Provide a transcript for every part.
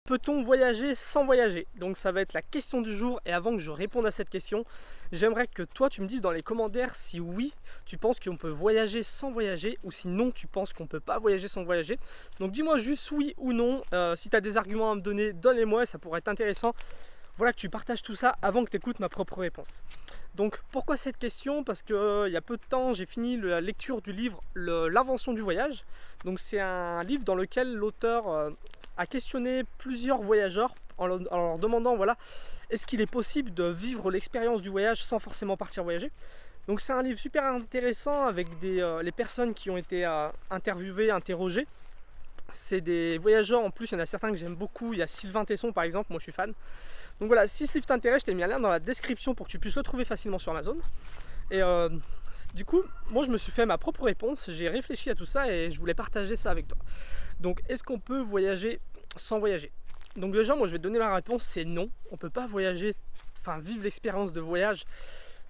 peut-on voyager sans voyager? Donc ça va être la question du jour, et avant que je réponde à cette question, j'aimerais que toi tu me dises dans les commentaires si oui, tu penses qu'on peut voyager sans voyager, ou si non, tu penses qu'on ne peut pas voyager sans voyager. Donc dis-moi juste oui ou non, si tu as des arguments à me donner, donne-les-moi, ça pourrait être intéressant. Voilà, que tu partages tout ça avant que tu écoutes ma propre réponse. Donc pourquoi cette question? Parce qu'il y a peu de temps, j'ai fini la lecture du livre L'invention du voyage. Donc c'est un livre dans lequel l'auteur a questionné plusieurs voyageurs en leur demandant, voilà, est-ce qu'il est possible de vivre l'expérience du voyage sans forcément partir voyager? Donc c'est un livre super intéressant avec les personnes qui ont été interviewées, interrogées. C'est des voyageurs, en plus il y en a certains que j'aime beaucoup. Il y a Sylvain Tesson par exemple, moi je suis fan. Donc voilà, si ce livre t'intéresse, je t'ai mis un lien dans la description pour que tu puisses le trouver facilement sur Amazon. Et du coup, moi je me suis fait ma propre réponse, j'ai réfléchi à tout ça et je voulais partager ça avec toi. Donc est-ce qu'on peut voyager sans voyager? Donc déjà, moi je vais te donner la réponse, c'est non. On ne peut pas voyager, enfin vivre l'expérience de voyage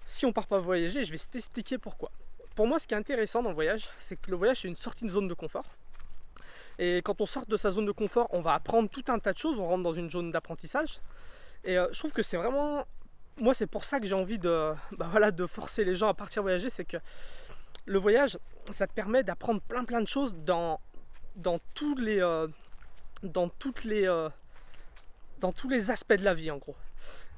si on ne part pas voyager. Je vais t'expliquer pourquoi. Pour moi, ce qui est intéressant dans le voyage, c'est que le voyage c'est une sortie de zone de confort. Et quand on sort de sa zone de confort, on va apprendre tout un tas de choses, on rentre dans une zone d'apprentissage. Et je trouve que c'est vraiment... Moi c'est pour ça que j'ai envie de forcer les gens à partir voyager, c'est que le voyage, ça te permet d'apprendre plein de choses dans tous les aspects de la vie en gros.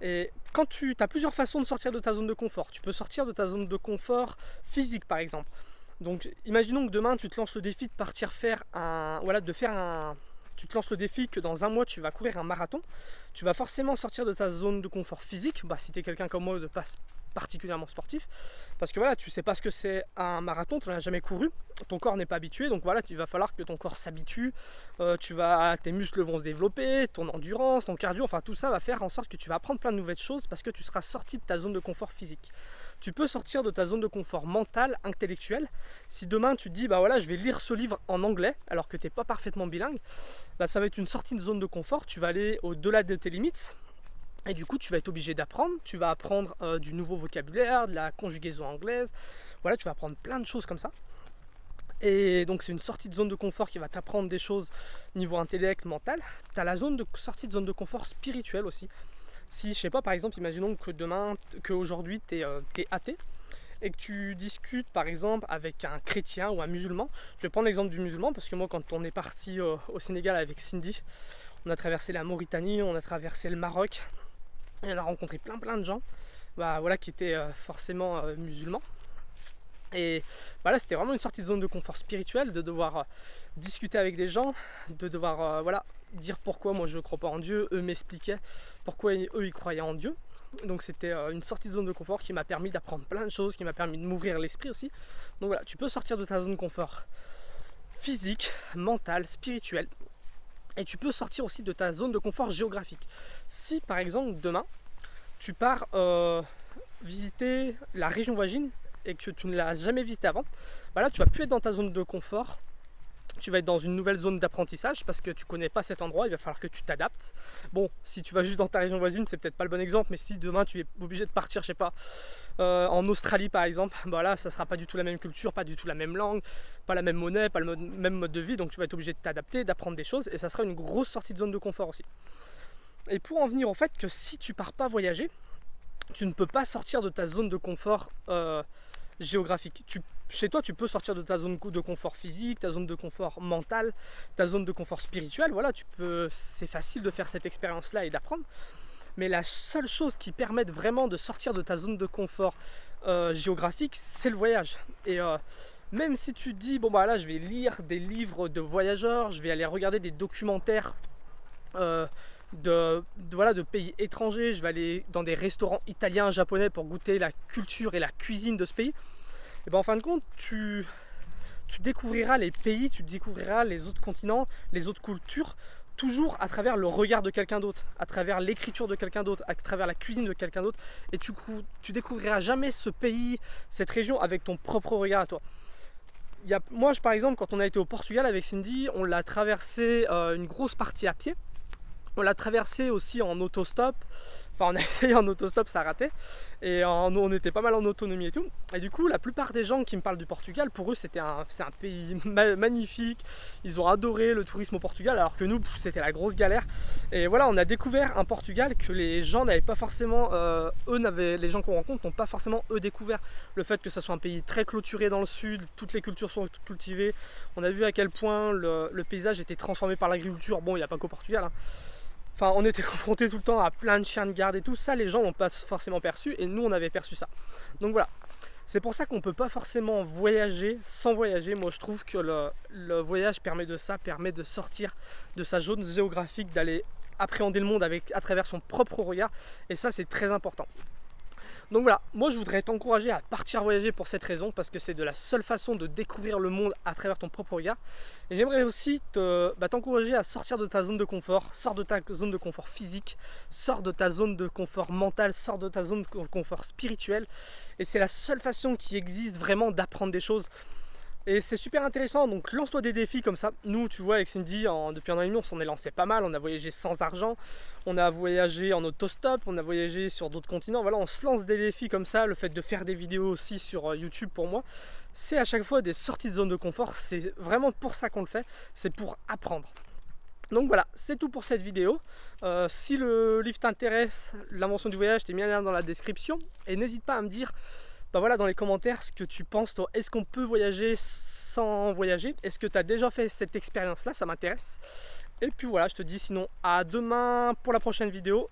Et quand tu as plusieurs façons de sortir de ta zone de confort, tu peux sortir de ta zone de confort physique par exemple. Donc imaginons que demain tu te lances le défi de partir faire tu te lances le défi que dans un mois tu vas courir un marathon. Tu vas forcément sortir de ta zone de confort physique, si tu es quelqu'un comme moi de pas particulièrement sportif, parce que voilà, tu sais pas ce que c'est un marathon, tu n'en as jamais couru, ton corps n'est pas habitué, donc voilà, il va falloir que ton corps s'habitue, tes muscles vont se développer, ton endurance, ton cardio, enfin tout ça va faire en sorte que tu vas apprendre plein de nouvelles choses parce que tu seras sorti de ta zone de confort physique. Tu peux sortir de ta zone de confort mentale, intellectuelle. Si demain tu te dis, je vais lire ce livre en anglais, alors que tu n'es pas parfaitement bilingue, ça va être une sortie de zone de confort, tu vas aller au-delà de tes limites. Et du coup, tu vas être obligé d'apprendre. Tu vas apprendre du nouveau vocabulaire, de la conjugaison anglaise. Voilà, tu vas apprendre plein de choses comme ça. Et donc, c'est une sortie de zone de confort qui va t'apprendre des choses niveau intellect, mental. Tu as la sortie de zone de confort spirituelle aussi. Si, je sais pas, par exemple, imaginons qu'aujourd'hui, tu es athée et que tu discutes, par exemple, avec un chrétien ou un musulman. Je vais prendre l'exemple du musulman parce que moi, quand on est parti au Sénégal avec Cindy, on a traversé la Mauritanie, on a traversé le Maroc. Et on a rencontré plein de gens qui étaient forcément musulmans. Et c'était vraiment une sortie de zone de confort spirituel, de devoir discuter avec des gens, de devoir dire pourquoi moi je ne crois pas en Dieu, eux m'expliquaient pourquoi eux ils croyaient en Dieu. Donc c'était une sortie de zone de confort qui m'a permis d'apprendre plein de choses, qui m'a permis de m'ouvrir l'esprit aussi. Donc voilà, tu peux sortir de ta zone de confort physique, mentale, spirituelle. Et tu peux sortir aussi de ta zone de confort géographique. Si par exemple demain tu pars visiter la région voisine et que tu ne l'as jamais visitée avant, tu vas plus être dans ta zone de confort. Tu vas être dans une nouvelle zone d'apprentissage parce que tu connais pas cet endroit, il va falloir que tu t'adaptes. Bon, si tu vas juste dans ta région voisine, c'est peut-être pas le bon exemple, mais si demain tu es obligé de partir, je sais pas, en Australie par exemple, ça sera pas du tout la même culture, pas du tout la même langue, pas la même monnaie, pas le même mode de vie, donc tu vas être obligé de t'adapter, d'apprendre des choses, et ça sera une grosse sortie de zone de confort aussi. Et pour en venir au fait que si tu pars pas voyager, tu ne peux pas sortir de ta zone de confort géographique. Chez toi, tu peux sortir de ta zone de confort physique, ta zone de confort mental, ta zone de confort spirituel. Voilà, c'est facile de faire cette expérience-là et d'apprendre. Mais la seule chose qui permette vraiment de sortir de ta zone de confort géographique, c'est le voyage. Et même si tu te dis, je vais lire des livres de voyageurs, je vais aller regarder des documentaires de pays étrangers, je vais aller dans des restaurants italiens, japonais pour goûter la culture et la cuisine de ce pays, et en fin de compte, tu découvriras les pays, tu découvriras les autres continents, les autres cultures, toujours à travers le regard de quelqu'un d'autre, à travers l'écriture de quelqu'un d'autre, à travers la cuisine de quelqu'un d'autre, et tu découvriras jamais ce pays, cette région avec ton propre regard à toi. Moi, par exemple, quand on a été au Portugal avec Cindy, on l'a traversé une grosse partie à pied. On l'a traversé aussi en autostop. Enfin, on a essayé en autostop, ça a raté. Et on était pas mal en autonomie et tout. Et du coup, la plupart des gens qui me parlent du Portugal, pour eux, c'est un pays magnifique. Ils ont adoré le tourisme au Portugal, alors que nous, c'était la grosse galère. Et voilà, on a découvert un Portugal que les gens n'avaient pas forcément, les gens qu'on rencontre n'ont pas forcément découvert. Le fait que ça soit un pays très clôturé dans le sud, toutes les cultures sont cultivées. On a vu à quel point le paysage était transformé par l'agriculture. Bon, il n'y a pas qu'au Portugal, hein. Enfin, on était confrontés tout le temps à plein de chiens de garde et tout ça, les gens n'ont pas forcément perçu et nous on avait perçu ça. Donc voilà, c'est pour ça qu'on ne peut pas forcément voyager sans voyager. Moi je trouve que le voyage permet de ça, permet de sortir de sa zone géographique, d'aller appréhender le monde à travers son propre regard, et ça c'est très important. Donc voilà, moi je voudrais t'encourager à partir voyager pour cette raison, parce que c'est de la seule façon de découvrir le monde à travers ton propre regard. Et j'aimerais aussi t'encourager à sortir de ta zone de confort, sors de ta zone de confort physique, sors de ta zone de confort mental, sors de ta zone de confort spirituel. Et c'est la seule façon qui existe vraiment d'apprendre des choses. Et c'est super intéressant, donc lance-toi des défis comme ça. Nous, tu vois, avec Cindy, depuis un an et demi, on s'en est lancé pas mal. On a voyagé sans argent, on a voyagé en autostop, on a voyagé sur d'autres continents. Voilà, on se lance des défis comme ça. Le fait de faire des vidéos aussi sur YouTube, pour moi, c'est à chaque fois des sorties de zone de confort. C'est vraiment pour ça qu'on le fait, c'est pour apprendre. Donc voilà, c'est tout pour cette vidéo. Si le livre t'intéresse, l'invention du voyage, t'ai mis un lien dans la description. Et n'hésite pas à me dire voilà, dans les commentaires ce que tu penses. Est-ce qu'on peut voyager sans voyager? Est-ce que tu as déjà fait cette expérience-là? Ça m'intéresse. Et puis voilà, je te dis sinon à demain pour la prochaine vidéo.